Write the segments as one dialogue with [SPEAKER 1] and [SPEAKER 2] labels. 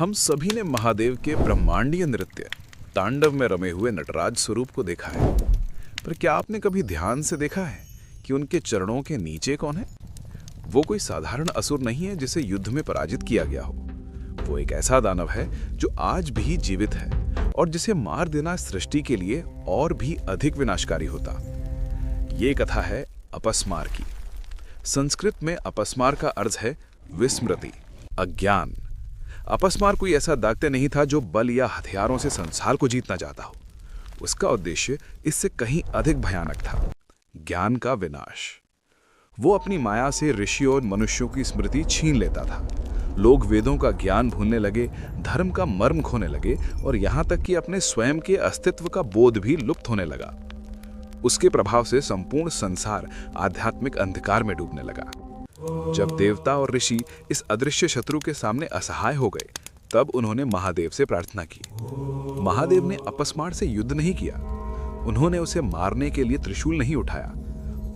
[SPEAKER 1] हम सभी ने महादेव के ब्रह्मांडीय नृत्य तांडव में रमे हुए नटराज स्वरूप को देखा है, पर क्या आपने कभी ध्यान से देखा है कि उनके चरणों के नीचे कौन है? वो कोई साधारण असुर नहीं है जिसे युद्ध में पराजित किया गया हो। वो एक ऐसा दानव है जो आज भी जीवित है और जिसे मार देना सृष्टि के लिए और भी अधिक विनाशकारी होता। ये कथा है अपस्मार की। संस्कृत में अपस्मार का अर्थ है विस्मृति, अज्ञान। अपस्मार कोई ऐसा दैत्य नहीं था जो बल या हथियारों से संसार को जीतना चाहता हो। उसका उद्देश्य इससे कहीं अधिक भयानक था, ज्ञान का विनाश। वो अपनी माया से ऋषियों और मनुष्यों की स्मृति छीन लेता था। लोग वेदों का ज्ञान भूलने लगे, धर्म का मर्म खोने लगे और यहाँ तक कि अपने स्वयं के अस्तित्व का बोध भी लुप्त होने लगा। उसके प्रभाव से संपूर्ण संसार आध्यात्मिक अंधकार में डूबने लगा। जब देवता और ऋषि इस अदृश्य शत्रु के सामने असहाय हो गए, तब उन्होंने महादेव से प्रार्थना की। महादेव ने अपस्मार से युद्ध नहीं किया, उन्होंने उसे मारने के लिए त्रिशूल नहीं उठाया,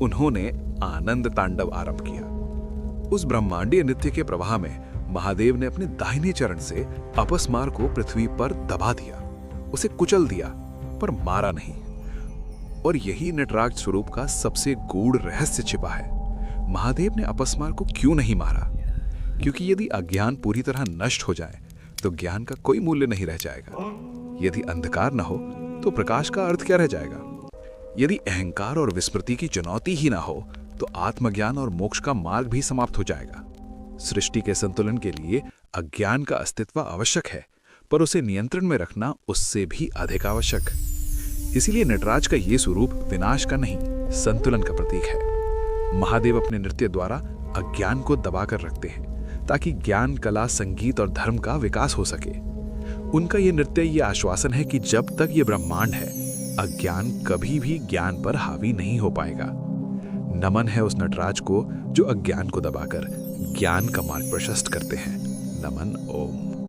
[SPEAKER 1] उन्होंने आनंद तांडव आरंभ किया। उस ब्रह्मांडीय नृत्य के प्रवाह में महादेव ने अपने दाहिने चरण से अपस्मार को पृथ्वी पर दबा दिया, उसे कुचल दिया, पर मारा नहीं। और यही नटराज स्वरूप का सबसे गूढ़ रहस्य छिपा है। महादेव ने अपस्मार को क्यों नहीं मारा? क्योंकि यदि अज्ञान पूरी तरह नष्ट हो जाए तो ज्ञान का कोई मूल्य नहीं रह जाएगा। यदि अंधकार न हो तो प्रकाश का अर्थ क्या रह जाएगा? यदि अहंकार और विस्मृति की चुनौती ही ना हो तो आत्मज्ञान और मोक्ष का मार्ग भी समाप्त हो जाएगा। सृष्टि के संतुलन के लिए अज्ञान का अस्तित्व आवश्यक है, पर उसे नियंत्रण में रखना उससे भी अधिक आवश्यक। इसीलिए नटराज का ये स्वरूप विनाश का नहीं, संतुलन का प्रतीक है। महादेव अपने नृत्य द्वारा अज्ञान को दबाकर रखते हैं ताकि ज्ञान, कला, संगीत और धर्म का विकास हो सके। उनका ये नृत्य ये आश्वासन है कि जब तक ये ब्रह्मांड है, अज्ञान कभी भी ज्ञान पर हावी नहीं हो पाएगा। नमन है उस नटराज को जो अज्ञान को दबाकर ज्ञान का मार्ग प्रशस्त करते हैं। नमन। ओम।